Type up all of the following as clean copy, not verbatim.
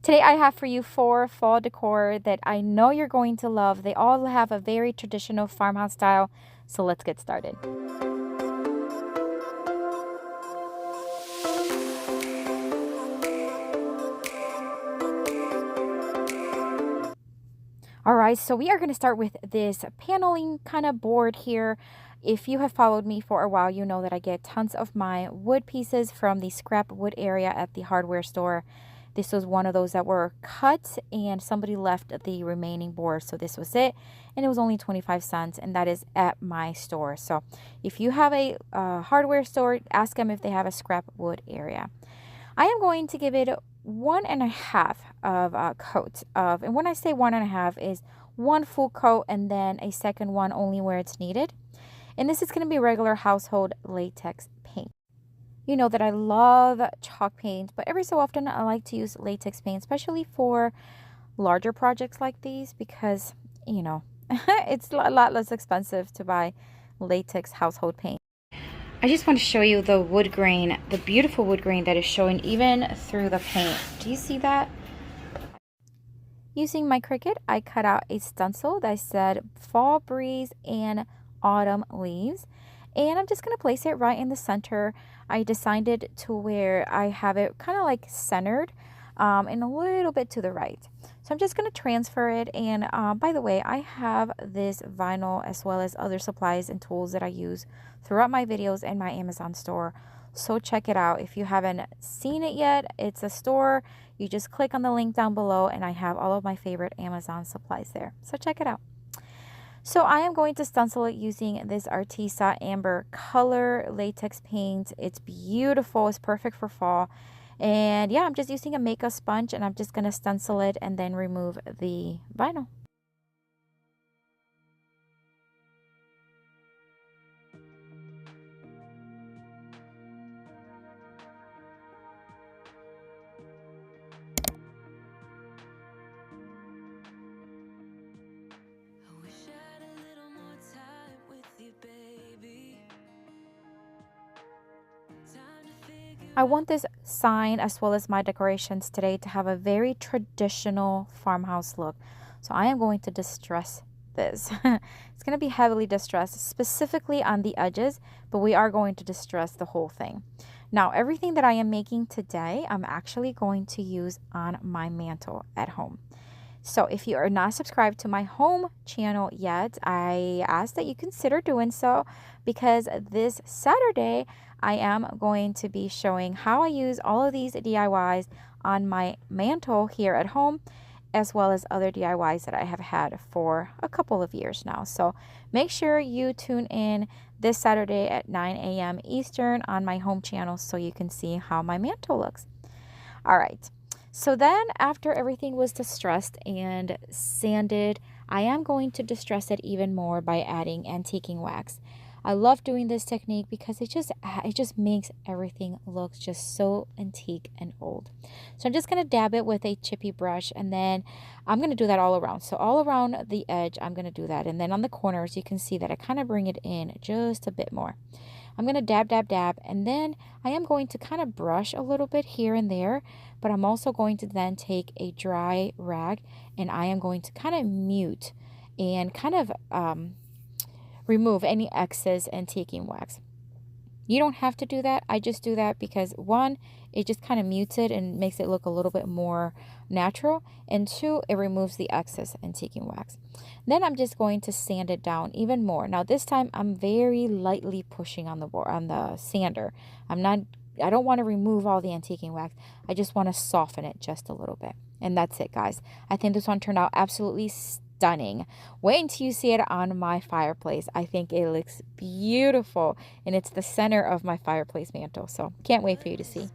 Today I have for you 4 fall decor that I know you're going to love. They all have a very traditional farmhouse style, so let's get started. All right, so we are going to start with this paneling kind of board here. If you have followed me for a while, you know that I get tons of my wood pieces from the scrap wood area at the hardware store. This was one of those that were cut and somebody left the remaining board. So this was it, and it was only 25 cents, and that is at my store. So if you have a hardware store, ask them if they have a scrap wood area. I am going to give it 1.5 of a coat of, and when I say 1.5 is 1 full coat and then a second one only where it's needed. And this is going to be regular household latex paint. You know that I love chalk paint, but every so often I like to use latex paint, especially for larger projects like these because, you know, it's a lot less expensive to buy latex household paint. I just want to show you the wood grain, the beautiful wood grain that is showing even through the paint. Do you see that? Using my Cricut, I cut out a stencil that said fall breeze and autumn leaves. And I'm just going to place it right in the center. I designed it to where I have it kind of like centered and a little bit to the right. So I'm just going to transfer it. And by the way, I have this vinyl as well as other supplies and tools that I use throughout my videos and my Amazon store. So check it out. If you haven't seen it yet, it's a store. You just click on the link down below and I have all of my favorite Amazon supplies there. So check it out. So I am going to stencil it using this Artisa Amber color latex paint. It's beautiful. It's perfect for fall. And yeah, I'm just using a makeup sponge and I'm just going to stencil it and then remove the vinyl. I want this sign as well as my decorations today to have a very traditional farmhouse look. So I am going to distress this. It's going to be heavily distressed, specifically on the edges, but we are going to distress the whole thing. Now, everything that I am making today, I'm actually going to use on my mantle at home. So if you are not subscribed to my home channel yet, I ask that you consider doing so because this Saturday, I am going to be showing how I use all of these DIYs on my mantle here at home, as well as other DIYs that I have had for a couple of years now. So make sure you tune in this Saturday at 9 a.m. Eastern on my home channel so you can see how my mantle looks. All right. So then after everything was distressed and sanded, I am going to distress it even more by adding antiquing wax. I love doing this technique because it just makes everything look just so antique and old. So I'm just going to dab it with a chippy brush and then I'm going to do that all around. So all around the edge, I'm going to do that. And then on the corners, you can see that I kind of bring it in just a bit more. I'm going to dab, dab, dab, and then I am going to kind of brush a little bit here and there, but I'm also going to then take a dry rag and I am going to kind of mute and kind of remove any excess antiquing wax. You don't have to do that. I just do that because one, it just kind of mutes it and makes it look a little bit more natural, and two, it removes the excess antiquing wax. Then I'm just going to sand it down even more. Now this time I'm very lightly pushing on the sander. I don't want to remove all the antiquing wax. I just want to soften it just a little bit. And that's it, guys. I think this one turned out absolutely stunning. Wait until you see it on my fireplace. I think it looks beautiful, and it's the center of my fireplace mantle. So can't wait for you to see.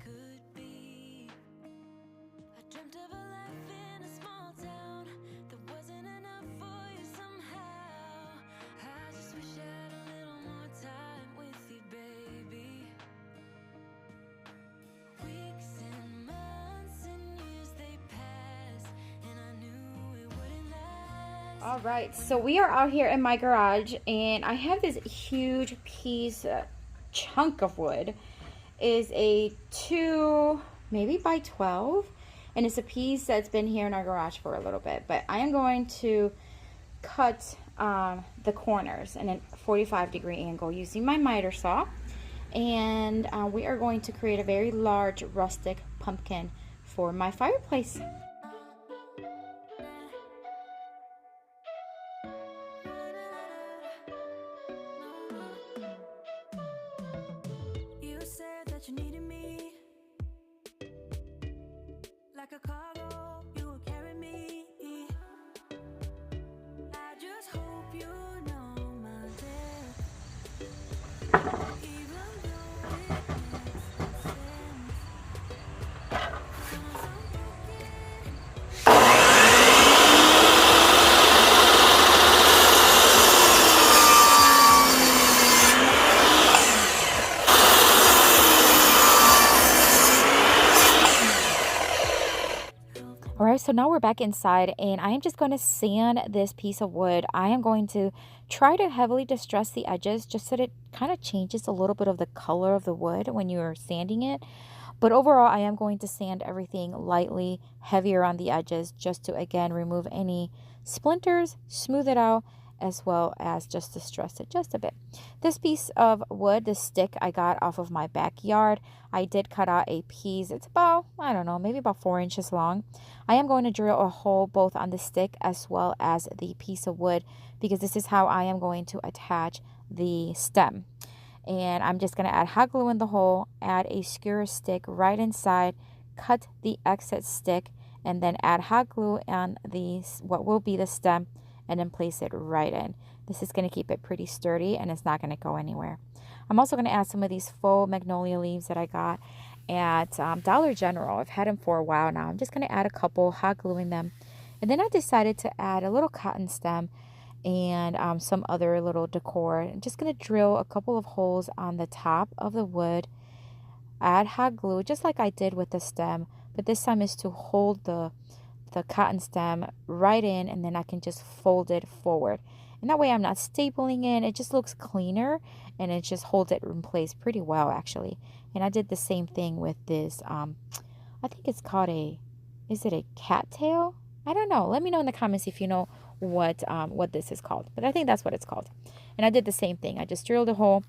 All right, so we are out here in my garage and I have this huge piece, chunk of wood. It is a 2 maybe by 12, and it's a piece that's been here in our garage for a little bit. But I am going to cut the corners in a 45-degree angle using my miter saw, and we are going to create a very large rustic pumpkin for my fireplace. You said that you needed me like a cargo, you will carry me. I just hope you know my depth, even though it makes no sense. 'Cause I'm broken. All right, so now we're back inside, and I am just going to sand this piece of wood. I am going to try to heavily distress the edges just so that it kind of changes a little bit of the color of the wood when you're sanding it. But overall, I am going to sand everything lightly, heavier on the edges, just to, again, remove any splinters, smooth it out, as well as just distress it just a bit. This piece of wood, this stick I got off of my backyard, I did cut out a piece. It's about, I don't know, maybe about 4 inches long. I am going to drill a hole both on the stick as well as the piece of wood, because this is how I am going to attach the stem. And I'm just going to add hot glue in the hole, add a skewer stick right inside, cut the exit stick, and then add hot glue on the what will be the stem, and then place it right in. This is going to keep it pretty sturdy, and it's not going to go anywhere. I'm also going to add some of these faux magnolia leaves that I got at Dollar General. I've had them for a while now. I'm just going to add a couple, hot gluing them. And then I decided to add a little cotton stem and some other little decor. I'm just going to drill a couple of holes on the top of the wood, add hot glue, just like I did with the stem, but this time is to hold the cotton stem right in, and then I can just fold it forward. And that way I'm not stapling it. It just looks cleaner, and it just holds it in place pretty well, actually. And I did the same thing with this, I think it's called is it a cattail? I don't know. Let me know in the comments if you know what this is called. But I think that's what it's called. And I did the same thing. I just drilled a hole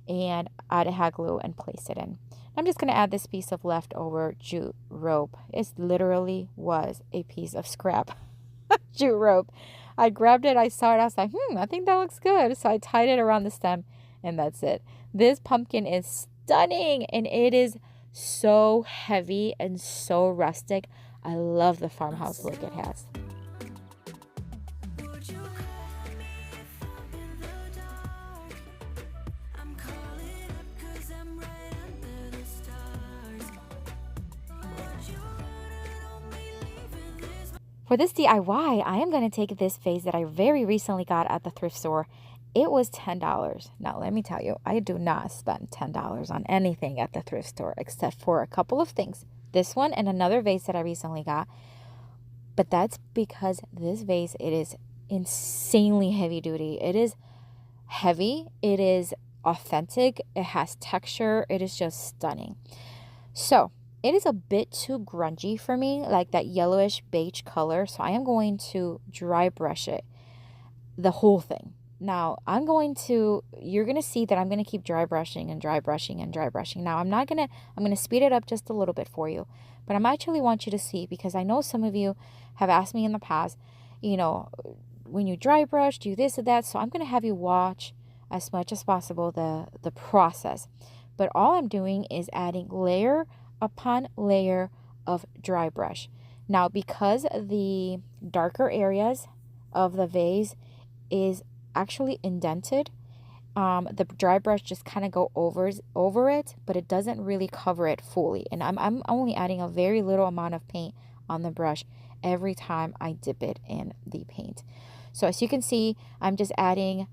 and added hot glue and placed it in. I'm just going to add this piece of leftover jute rope. It literally was a piece of scrap jute rope. I grabbed it, I saw it, I was like, I think that looks good. So I tied it around the stem, and that's it. This pumpkin is stunning, and it is so heavy and so rustic. I love the farmhouse look it has. For this DIY, I am going to take this vase that I very recently got at the thrift store. It was $10. Now, let me tell you, I do not spend $10 on anything at the thrift store except for a couple of things. This one and another vase that I recently got. But that's because this vase, it is insanely heavy duty. It is heavy. It is authentic. It has texture. It is just stunning. So, it is a bit too grungy for me, like that yellowish beige color. So I am going to dry brush it, the whole thing. Now you're going to see that I'm going to keep dry brushing and dry brushing and dry brushing. Now I'm going to speed it up just a little bit for you, but I'm actually want you to see, because I know some of you have asked me in the past, when you dry brush, do this or that. So I'm going to have you watch as much as possible the process. But all I'm doing is adding layer upon layer of dry brush. Now, because the darker areas of the vase is actually indented, the dry brush just kind of go over it, but it doesn't really cover it fully. And I'm only adding a very little amount of paint on the brush every time I dip it in the paint. So as you can see, I'm just adding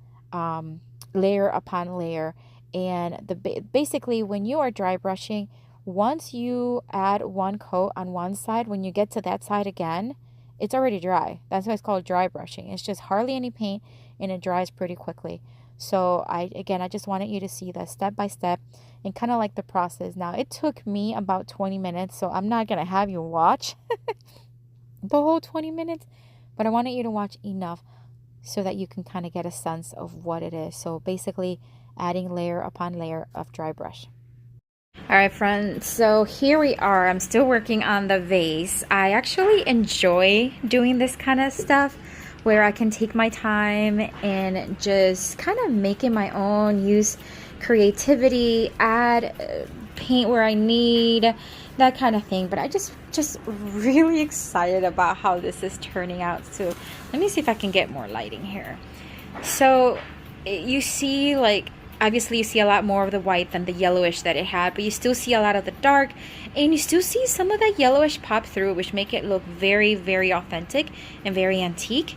layer upon layer. And basically, when you are dry brushing, once you add one coat on one side, when you get to that side again, it's already dry. That's why it's called dry brushing. It's just hardly any paint, and it dries pretty quickly. So again, I just wanted you to see the step by step and kind of like the process. Now, it took me about 20 minutes, so I'm not going to have you watch the whole 20 minutes, but I wanted you to watch enough so that you can kind of get a sense of what it is. So basically adding layer upon layer of dry brush. All right, friends, so here we are. I'm still working on the vase. I actually enjoy doing this kind of stuff where I can take my time and just kind of make it my own, use creativity, add paint where I need, that kind of thing. But I just really excited about how this is turning out. So let me see if I can get more lighting here. So you see, like, obviously you see a lot more of the white than the yellowish that it had, but you still see a lot of the dark, and you still see some of that yellowish pop through, which make it look very, very authentic and very antique.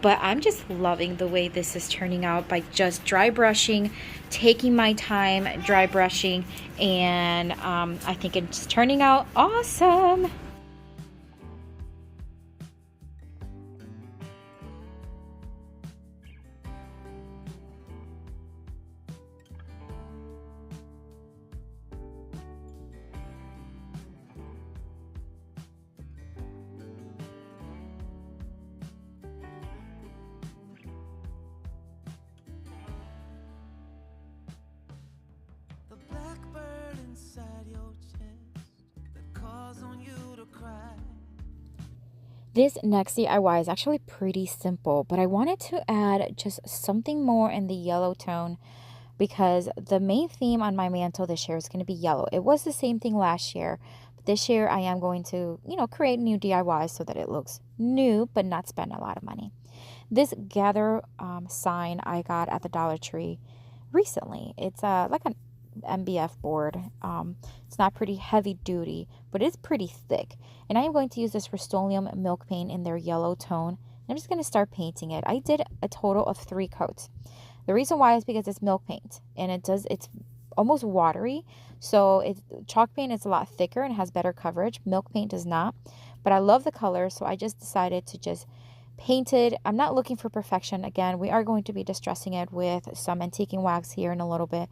But I'm just loving the way this is turning out by just dry brushing, taking my time dry brushing, and I think it's turning out awesome. The blackbird inside your chest that calls on you to cry. This next DIY is actually pretty simple, but I wanted to add just something more in the yellow tone because the main theme on my mantle this year is going to be yellow. It was the same thing last year, but this year I am going to, create new DIYs so that it looks new but not spend a lot of money. This gather sign I got at the Dollar Tree recently. It's like an MBF board. It's not pretty heavy duty, but it's pretty thick. And I am going to use this Rust-Oleum milk paint in their yellow tone. I'm just going to start painting it. I did a total of 3 coats. The reason why is because it's milk paint and it's almost watery. So chalk paint is a lot thicker and has better coverage. Milk paint does not. But I love the color, so I just decided to just paint it. I'm not looking for perfection. Again, we are going to be distressing it with some antiquing wax here in a little bit.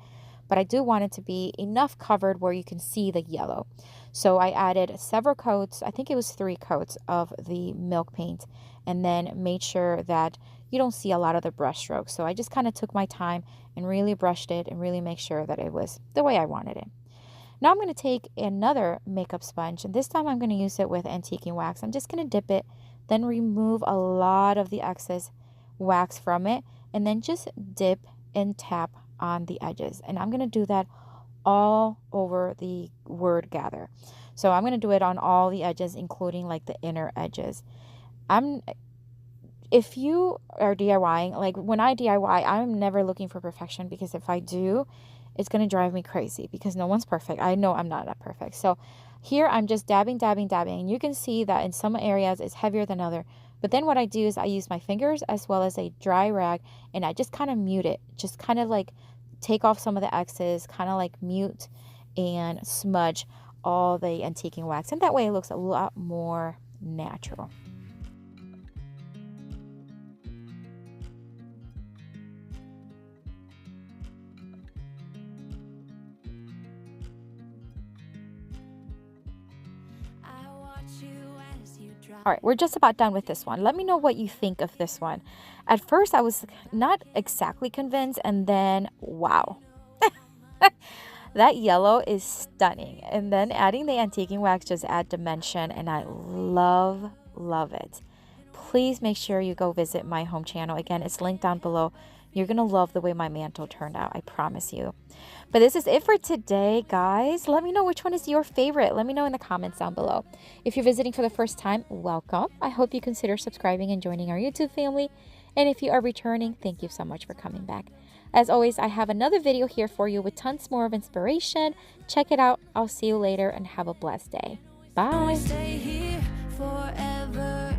But I do want it to be enough covered where you can see the yellow. So I added several coats, I think it was 3 coats of the milk paint, and then made sure that you don't see a lot of the brush strokes. So I just kind of took my time and really brushed it and really make sure that it was the way I wanted it. Now I'm going to take another makeup sponge, and this time I'm going to use it with antiquing wax. I'm just going to dip it, then remove a lot of the excess wax from it, and then just dip and tap on the edges. And I'm going to do that all over the word gather. So I'm going to do it on all the edges, including like the inner edges. If you are DIYing, like when I DIY, I'm never looking for perfection, because if I do, it's going to drive me crazy because no one's perfect. I know I'm not that perfect. So here I'm just dabbing, dabbing, dabbing. And you can see that in some areas it's heavier than other. But then what I do is I use my fingers as well as a dry rag, and I just kind of mute it. Just kind of like take off some of the excess, kind of like mute and smudge all the antiquing wax. And that way it looks a lot more natural. I watch you as you drive. All right, we're just about done with this one. Let me know what you think of this one. At first, I was not exactly convinced, and then, wow. That yellow is stunning. And then adding the antiquing wax just add dimension, and I love it. Please make sure you go visit my home channel. Again, it's linked down below. You're going to love the way my mantle turned out, I promise you. But this is it for today, guys. Let me know which one is your favorite. Let me know in the comments down below. If you're visiting for the first time, welcome. I hope you consider subscribing and joining our YouTube family. And if you are returning, thank you so much for coming back. As always, I have another video here for you with tons more of inspiration. Check it out. I'll see you later and have a blessed day. Bye. Stay here forever.